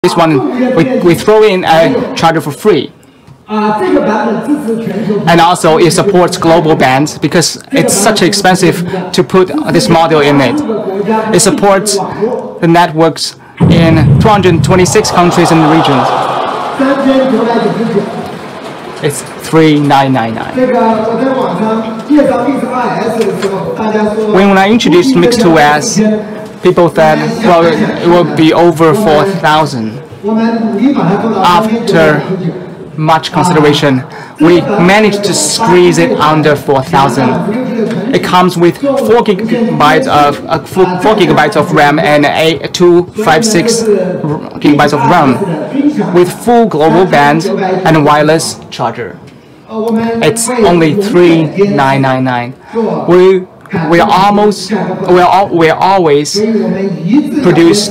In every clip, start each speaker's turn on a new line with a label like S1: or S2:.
S1: This one, we throw in a charger for free. And also it supports global bands because it's such expensive to put this model in it. It supports the networks in 226 countries and regions. It's $3,999. When I introduced Mix2S, people said, well, it will be over 4,000. After much consideration, we managed to squeeze it under 4,000. It comes with 4 gigabytes of RAM and 256 gigabytes of RAM, with full global band and wireless charger. It's only $3,999. We always produce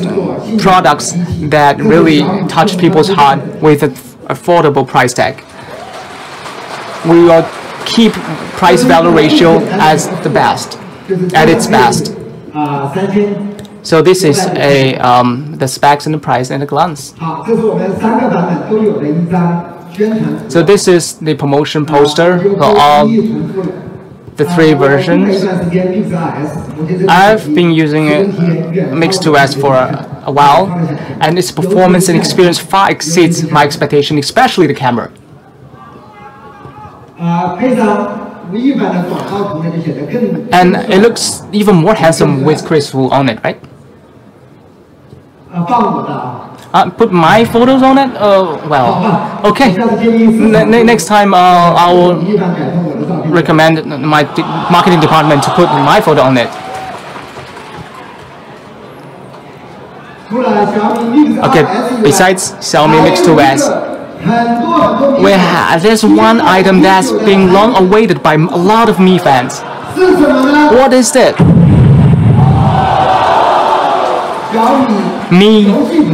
S1: products that really touch people's heart with an affordable price tag. We will keep price-value ratio as the best, at its best. So this is the specs and the price at a glance. So this is the promotion poster for all the 3 versions. I've been using Mix2S for a while, and its performance and experience far exceeds my expectation, especially the camera. And it looks even more handsome with Chris Wu on it, right? Put my photos on it? Well, okay. Next time I will recommend my marketing department to put my photo on it. Okay, besides Xiaomi Mix2S, there's one item that's been long awaited by a lot of Mi fans. What is it? Mi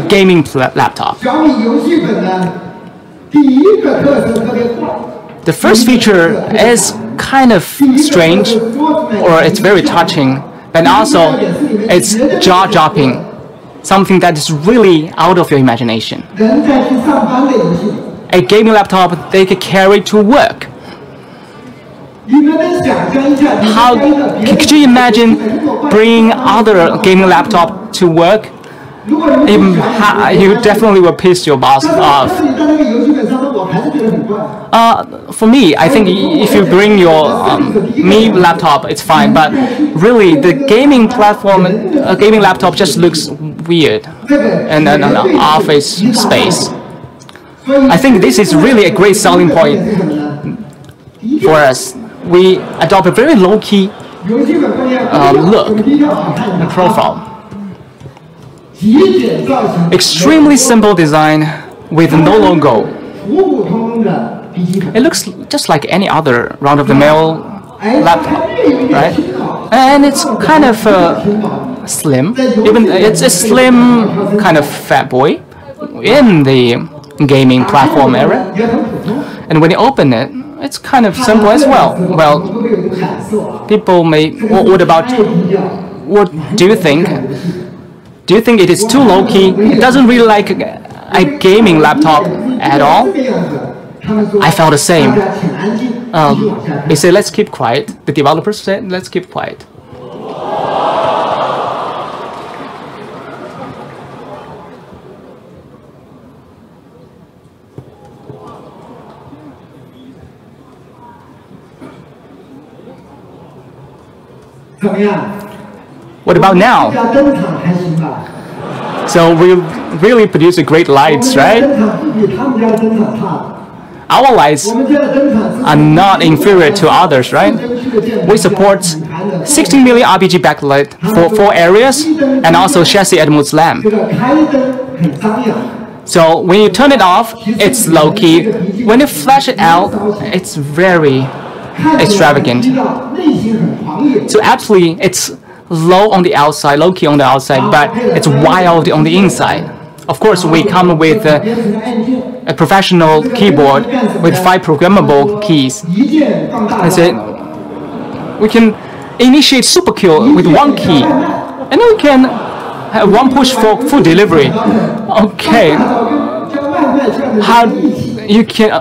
S1: gaming laptop. The first feature is kind of strange, or it's very touching, but also it's jaw-dropping, something that is really out of your imagination. A gaming laptop they could carry to work. Could you imagine bringing other gaming laptop to work? You definitely will piss your boss off. For me, I think if you bring your Mi laptop, it's fine. But really, the gaming platform, gaming laptop just looks weird in an office space. I think this is really a great selling point for us. We adopt a very low-key look and profile. Extremely simple design with no logo. It looks just like any other run-of-the-mill laptop, right? And it's kind of slim. Even it's a slim kind of fat boy in the gaming platform area. And when you open it, it's kind of simple as well. Well, people may. What do you think? Do you think it is too low-key? It doesn't really like a gaming laptop at all? I felt the same. They say, let's keep quiet. The developers said, let's keep quiet. What about now? So we really produce great lights, right? Our lights are not inferior to others, right? We support 16 million RGB backlight for 4 areas and also chassis Atmos lamp. So when you turn it off, it's low-key. When you flash it out, it's very extravagant. So actually, it's low on the outside, low-key on the outside, but it's wild on the inside. Of course, we come with a professional keyboard with 5 programmable keys. That's it. We can initiate super kill with 1 key, and then we can have one push for food delivery. Okay, how you can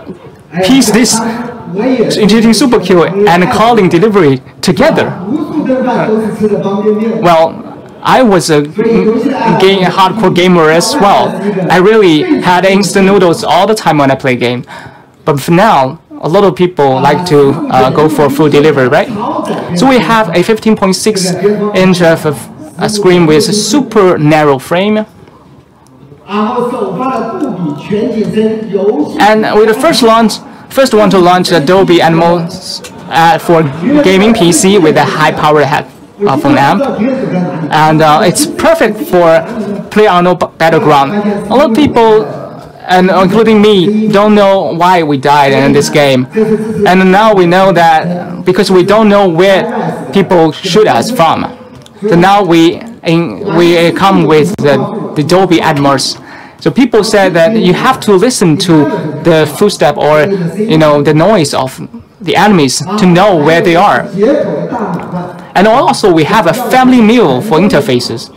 S1: piece this initiating super kill and calling delivery together? Well, I was a hardcore gamer as well. I really had instant noodles all the time when I play game. But for now, a lot of people like to go for food delivery, right? So we have a 15.6-inch of a screen with a super narrow frame. And with the first one to launch Adobe Animals for gaming PC with a high-powered phone amp, and it's perfect for PlayerUnknown's Battleground. A lot of people, and including me, don't know why we died in this game, and now we know that because we don't know where people shoot us from. So now we come with the Adobe Atmos. So people said that you have to listen to the footstep or the noise of the enemies to know where they are. And also we have a family meal for interfaces.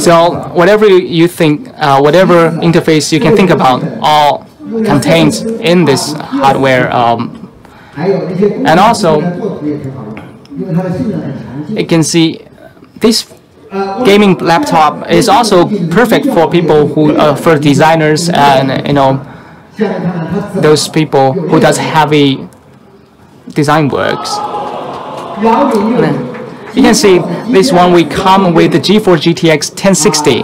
S1: So whatever you think, whatever interface you can think about, all contained in this hardware. And also, you can see this gaming laptop is also perfect for people who for designers and those people who does heavy design works. You can see this one we come with the GeForce GTX 1060.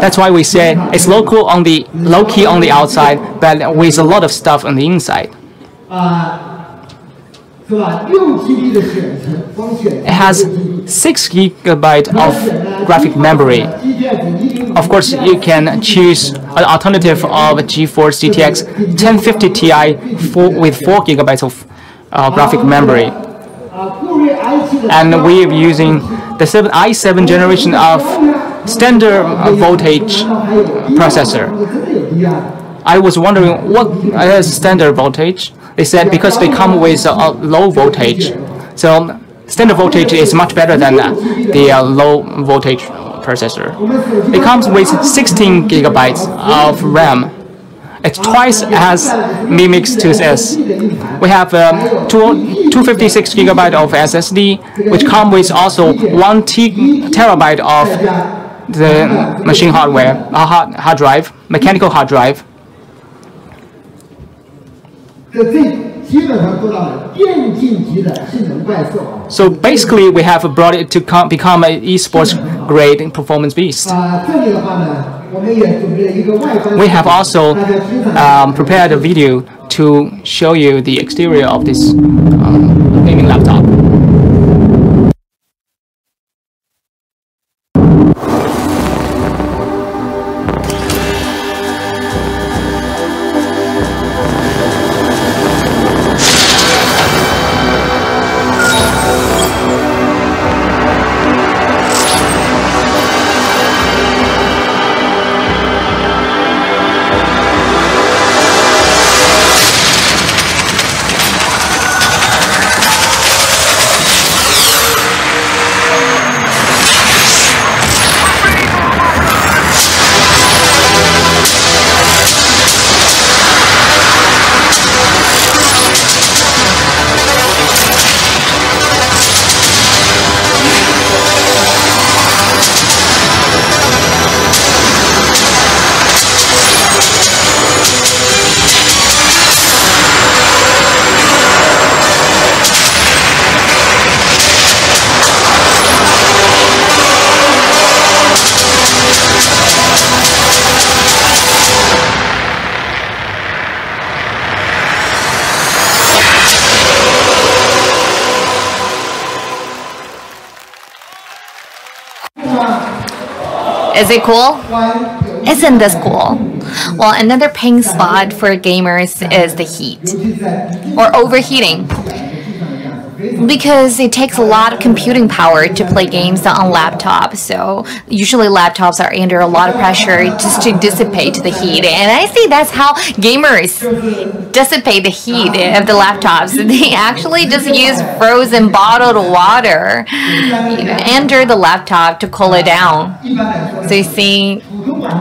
S1: That's why we say it's low-key on the outside, but with a lot of stuff on the inside. It has 6 GB of graphic memory. Of course, you can choose an alternative of GeForce GTX 1050 Ti with 4 GB of graphic memory. And we're using the i7 generation of standard voltage processor. I was wondering what is standard voltage. They said because they come with a low voltage. So standard voltage is much better than the low voltage processor. It comes with 16 GB of RAM. It's twice as mimics 2S. We have 256 GB of SSD, which come with also 1 TB of the machine hardware, hard drive, mechanical hard drive. So basically, we have brought it to become an esports grade performance beast. We have also prepared a video to show you the exterior of this gaming laptop.
S2: Is it cool? Isn't this cool? Well, another pain spot for gamers is the heat or overheating. because it takes a lot of computing power to play games on laptops. So usually laptops are under a lot of pressure just to dissipate the heat. And I see that's how gamers dissipate the heat of the laptops. They actually just use frozen bottled water under the laptop to cool it down. So you see,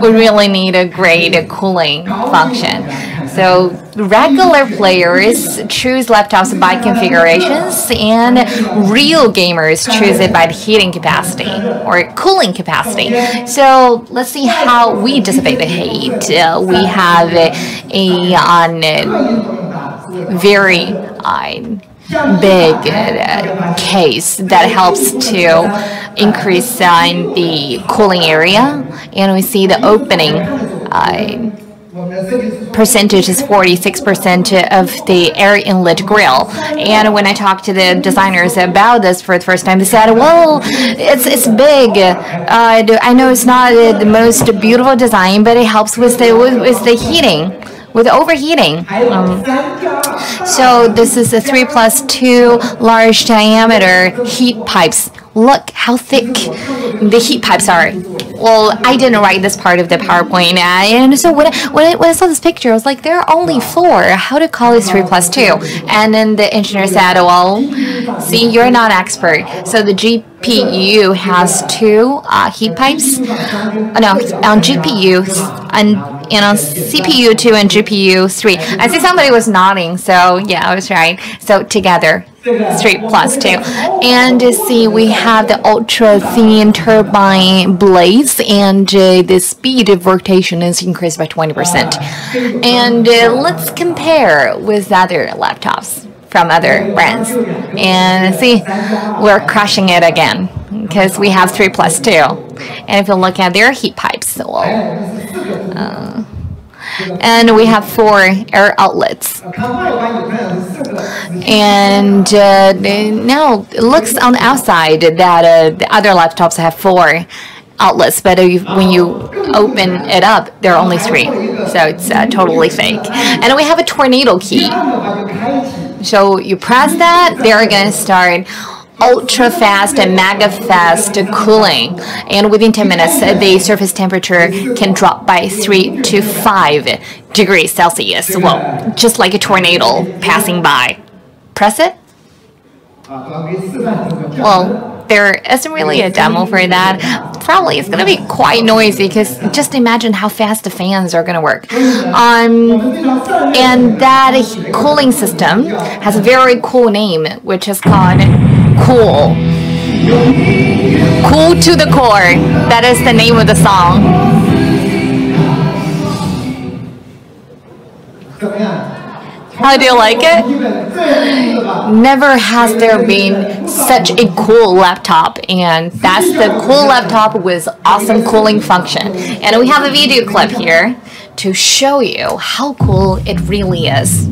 S2: we really need a great cooling function. So regular players choose laptops by configurations, and real gamers choose it by the heating capacity or cooling capacity. So let's see how we dissipate the heat. We have a very big case that helps to increase the cooling area, and we see the opening percentage is 46% of the air inlet grill. And when I talked to the designers about this for the first time, they said, well, it's big. I know it's not the most beautiful design, but it helps with the heating, with overheating. So this is a 3+2 large diameter heat pipes. Look how thick the heat pipes are. Well, I didn't write this part of the PowerPoint, and so when I saw this picture, I was like, there are only 4. How to call this 3+2? And then the engineer said, well, see, you're not an expert. So the GPU has 2 heat pipes. No, on GPU and on CPU 2 and GPU 3. I see somebody was nodding, so yeah, I was right. So together, 3+2. And see, we have the ultra thin turbine blades, and the speed of rotation is increased by 20%. And let's compare with other laptops from other brands, and see, we're crushing it again because we have 3+2. And if you look at their heat pipes, well, and we have 4 air outlets. And now it looks on the outside that the other laptops have 4 outlets, but when you open it up, there are only 3. So it's totally fake. And we have a tornado key. So you press that, they're going to start ultra fast and mega fast cooling, and within 10 minutes the surface temperature can drop by 3 to 5 degrees Celsius. Well, just like a tornado passing by. Press it. Well, there isn't really a demo for that. Probably it's going to be quite noisy because just imagine how fast the fans are going to work. And that cooling system has a very cool name, which is called Cool. Cool to the core. That is the name of the song. How do you like it? Never has there been such a cool laptop, and that's the cool laptop with awesome cooling function. And we have a video clip here to show you how cool it really is.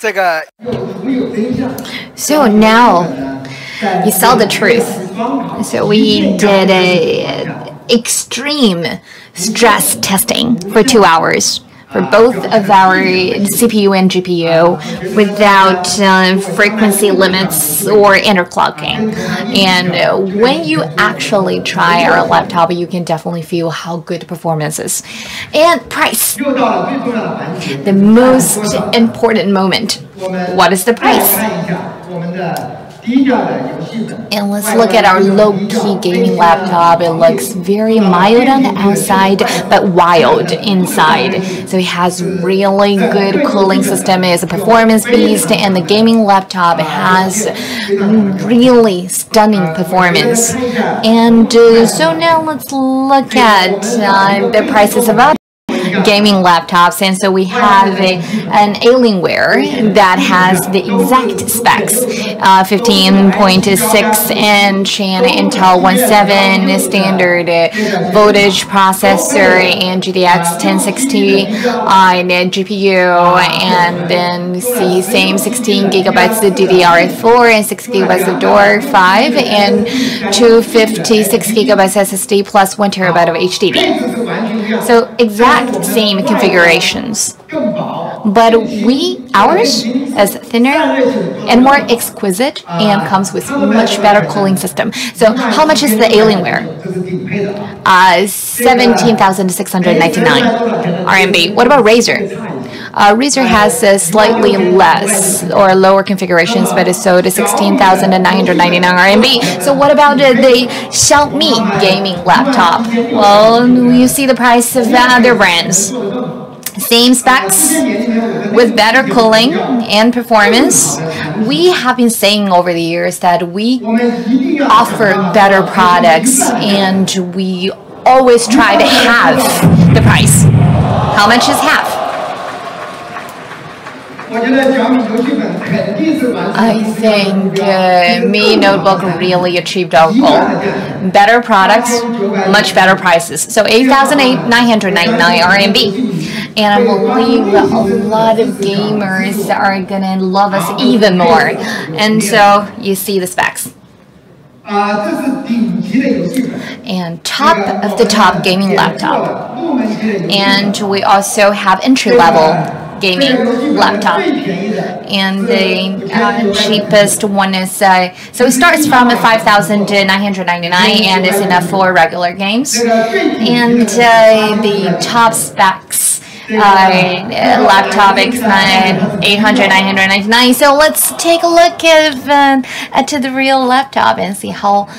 S2: So now you saw the truth. So we did a extreme stress testing for 2 hours for both of our CPU and GPU without frequency limits or interclocking. And when you actually try our laptop, you can definitely feel how good performance is. And price. The most important moment. What is the price? And let's look at our low-key gaming laptop. It looks very mild on the outside, but wild inside. So it has really good cooling system. It is a performance beast, and the gaming laptop has really stunning performance. And so now let's look at the prices of other gaming laptops, and so we have an Alienware that has the exact specs, 15.6 inch and Intel 1.7 standard voltage processor and GTX 1060 on GPU, and then see same 16 gigabytes of DDR4 and 6 gigabytes of DDR5 and 256 gigabytes SSD plus 1 terabyte of HDD. So exact same configurations, but ours is thinner and more exquisite and comes with much better cooling system. So how much is the Alienware? 17,699 RMB. What about Razer? Razer has slightly less or lower configurations, but it's sold at 16,999 RMB. So what about the Xiaomi gaming laptop? Well, you see the price of other brands. Same specs with better cooling and performance. We have been saying over the years that we offer better products and we always try to halve the price. How much is half? I think Mi Notebook really achieved our goal. Better products, much better prices. So 8,999 RMB. And I believe a lot of gamers are gonna love us even more. And so you see the specs. And top of the top gaming laptop. And we also have entry-level gaming laptop, and the cheapest one is so it starts from 5,999 and is enough for regular games, and the top specs laptop is 800-999. So let's take a look at the real laptop and see how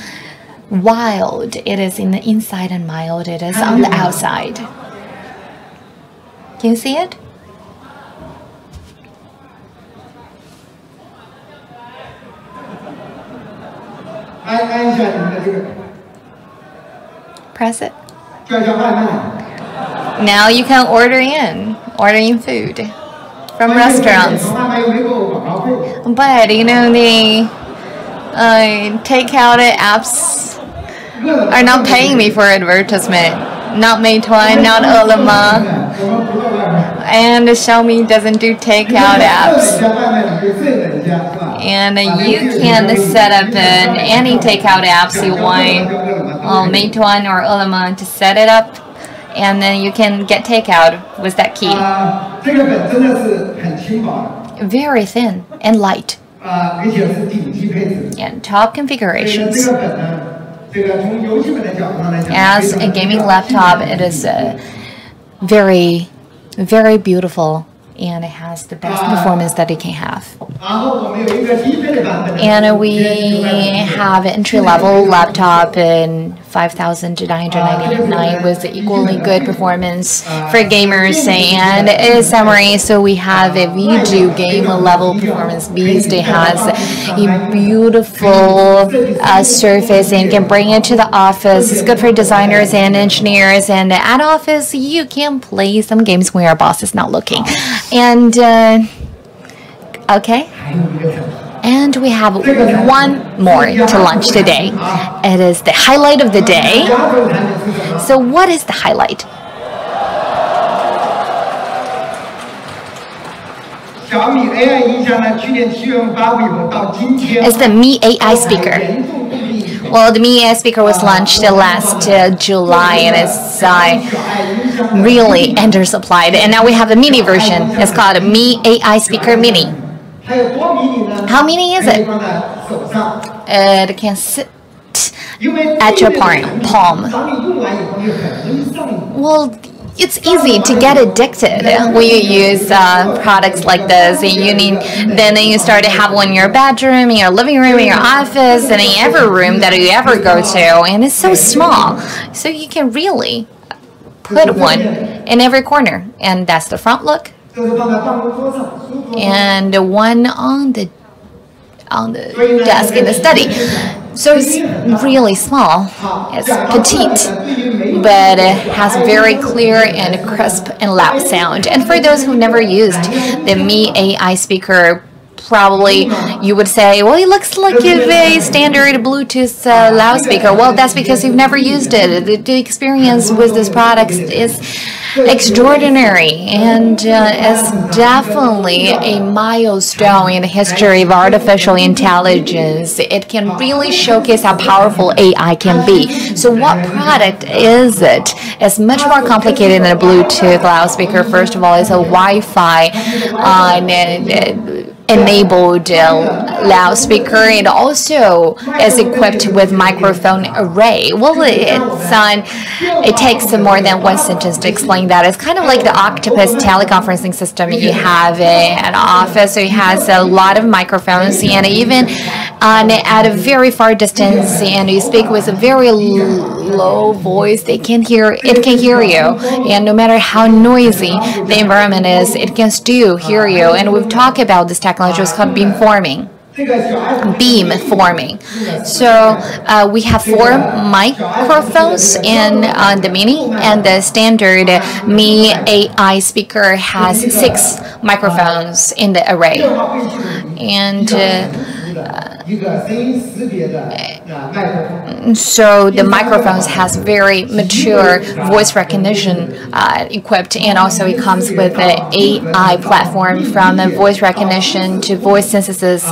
S2: wild it is in the inside and mild it is on the outside. Can you see it? Press it. Now you can order in food from restaurants. But you know, the takeout apps are not paying me for advertisement. Not Meituan, not Ele.me, and Xiaomi doesn't do takeout apps. And you can set up any takeout apps you want, Meituan or Ele.me, to set it up, and then you can get takeout with that key. Very thin and light. And top configurations. As a gaming laptop, it is very, very beautiful, and it has the best performance that it can have. And we have an entry-level laptop in 5,999 with equally good performance for gamers. And in summary, so we have a video game level performance beast. It has a beautiful surface and can bring it to the office. It's good for designers and engineers. And at office, you can play some games when your boss is not looking. And okay. And we have one more to launch today. It is the highlight of the day. So what is the highlight? It's the Mi AI speaker. Well, the Mi AI speaker was launched last July, and it's really undersupplied. And now we have the mini version. It's called Mi AI speaker mini. How mini is it? It can sit at your palm. Well, it's easy to get addicted when you use products like this. Then you start to have one in your bedroom, in your living room, in your office, and in every room that you ever go to. And it's so small, so you can really put one in every corner. And that's the front look, and the one on the desk in the study. So it's really small. It's petite, but it has very clear and crisp and loud sound. And for those who've never used the Mi AI speaker, probably you would say, well, it looks like a standard Bluetooth loudspeaker. Well, that's because you've never used it. The experience with this product is extraordinary, and it's definitely a milestone in the history of artificial intelligence. It can really showcase how powerful AI can be. So what product is it? It's much more complicated than a Bluetooth loudspeaker. First of all, it's a Wi-Fi enabled loudspeaker. It also is equipped with microphone array. Well, it takes more than one sentence to explain that. It's kind of like the Octopus teleconferencing system you have at office. So it has a lot of microphones, and even at a very far distance, and you speak with a very low voice, it can hear you. And no matter how noisy the environment is, it can still hear you. And we've talked about this technology. It's called beamforming. So we have 4 microphones in the mini, and the standard Mi AI speaker has 6 microphones in the array. And so the microphones has very mature voice recognition equipped, and also it comes with an AI platform from voice recognition to voice synthesis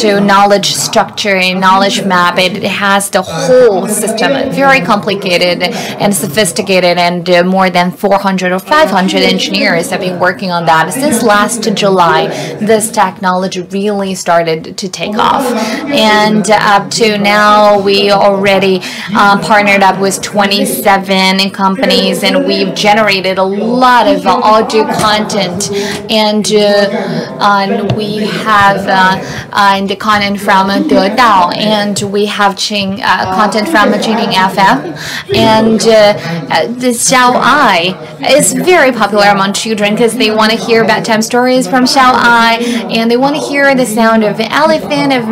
S2: to knowledge structure and knowledge map. It has the whole system, very complicated and sophisticated, and more than 400 or 500 engineers have been working on that since last July. This technology really started to take off, and up to now we already partnered up with 27 companies, and we've generated a lot of audio content, and we have the content from Dedao, and we have content from Jingding FM, and the Xiaomi is very popular among children because they want to hear bedtime stories from Xiaomi, and they want to hear the sound of elephant, of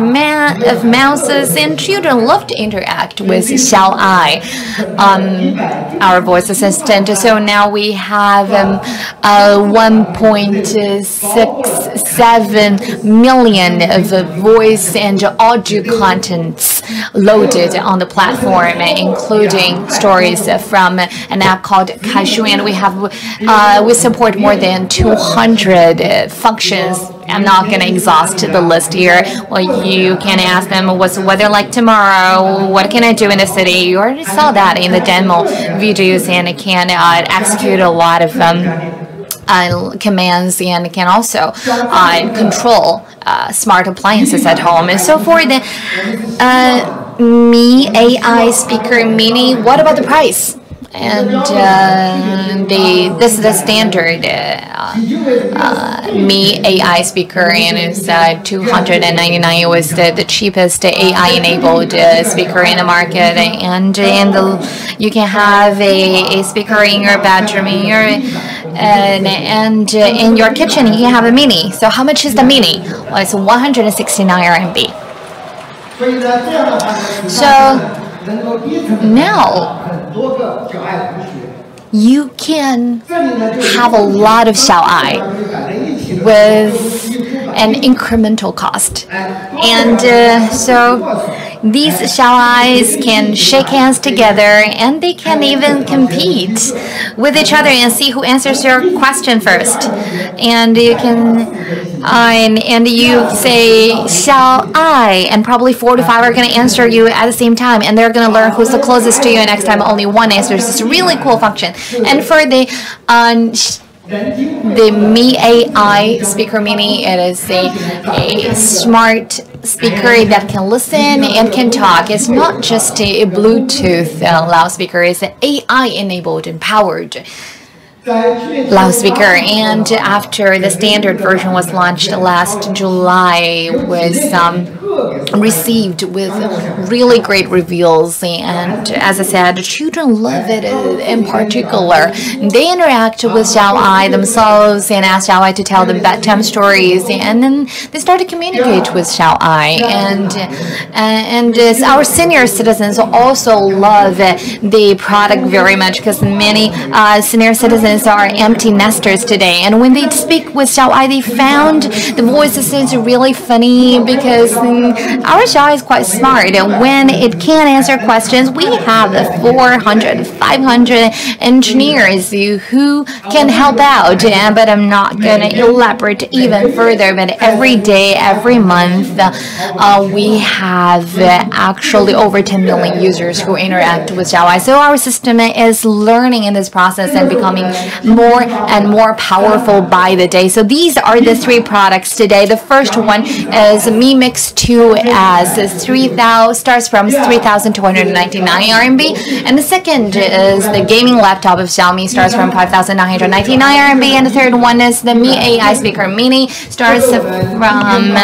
S2: mouses, and children love to interact with Xiaomi, our voice assistant. So now we have 1.67 million of voice and audio contents loaded on the platform, including stories from an app called Kaishu, and we support more than 200 functions. I'm not going to exhaust the list here. Well, you can ask them, what's the weather like tomorrow? What can I do in the city? You already saw that in the demo videos, and it can execute a lot of commands, and it can also control smart appliances at home. And so for the Mi AI speaker mini, what about the price? And this is the standard Mi AI speaker, and it's $299. It was the cheapest AI-enabled speaker in the market, and you can have a speaker in your bedroom, and in your kitchen you can have a mini. So how much is the mini? Well, it's 169 RMB. So now you can have a lot of Xiaomi with an incremental cost, and so these Xiaomis can shake hands together, and they can even compete with each other and see who answers your question first. And you can and you say shall I, and probably 4 to 5 are going to answer you at the same time, and they're going to learn who's the closest to you, and next time only one answers. It's a really cool function. And for the Mi AI speaker mini, it is a smart speaker that can listen and can talk. It's not just a Bluetooth loudspeaker, it's an AI enabled and powered loudspeaker. And after the standard version was launched last July, was received with really great reviews, and as I said, children love it in particular. They interact with Xiaomi themselves and ask Xiaomi to tell them bedtime stories, and then they start to communicate with Xiaomi. And our senior citizens also love the product very much, because many senior citizens are empty nesters today, and when they speak with Xiaomi, they found the voices is really funny, because our Xiaomi is quite smart, and when it can answer questions, we have 400, 500 engineers who can help out. But I'm not going to elaborate even further, but every day, every month, we have actually over 10 million users who interact with Xiaomi. So our system is learning in this process and becoming more and more powerful by the day. So these are the 3 products today. The first one is Mi Mix 2S, starts from 3,299 RMB, and the second is the gaming laptop of Xiaomi, starts from 5,999 RMB, and the third one is the Mi AI speaker mini, starts from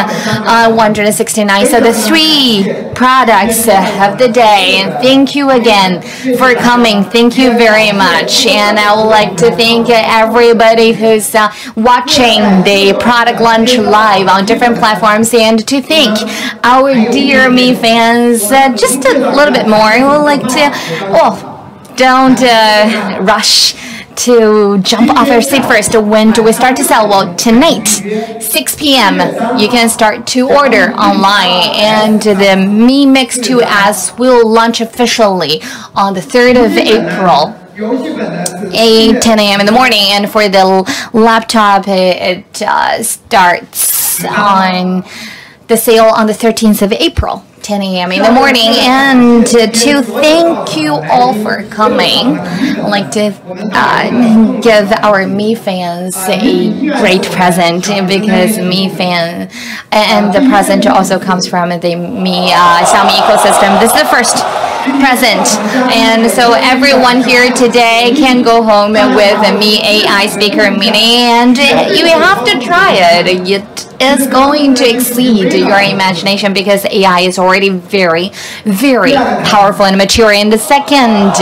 S2: 169. So the 3 products of the day, and thank you again for coming. Thank you very much, and I would like to thank everybody who's watching the product launch live on different platforms, and to thank our dear Mi fans just a little bit more. I would like to, don't rush to jump off your seat first. When do we start to sell? Well, tonight, 6 p.m., you can start to order online, and the Mi Mix 2S will launch officially on the 3rd of April. 10 a.m. in the morning, and for the laptop, it starts on the sale on the 13th of April, 10 a.m. in the morning. And to thank you all for coming, I'd like to give our Mi fans a great present, because Mi fan, and the present also comes from the Mi Xiaomi ecosystem. This is the first present, and so everyone here today can go home with a Mi AI speaker mini, and you have to try it. It is going to exceed your imagination, because AI is already very, very powerful and mature. And the second,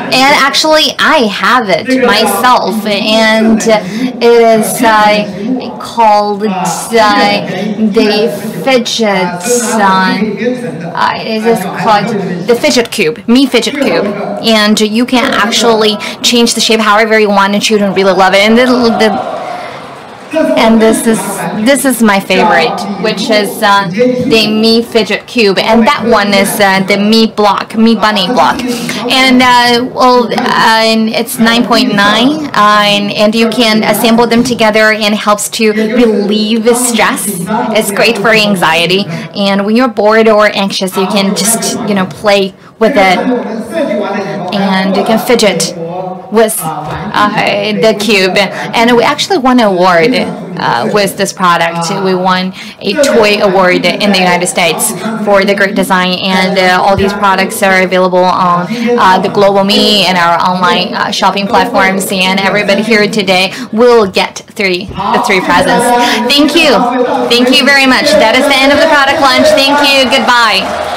S2: and actually I have it myself, and it is called the fidget, it is called the fidget cube, Mi fidget cube, and you can actually change the shape however you want, and children really love it. And this is my favorite, which is the Mi fidget cube, and that one is the Mi bunny block, and and it's 9.9, and you can assemble them together, and it helps to relieve stress. It's great for anxiety, and when you're bored or anxious, you can just play with it, and you can fidget with the cube. And we actually won an award with this product. We won a toy award in the United States for the great design, and all these products are available on the Global Me and our online shopping platforms, and everybody here today will get the three presents. Thank you very much. That is the end of the product launch. Thank you. Goodbye.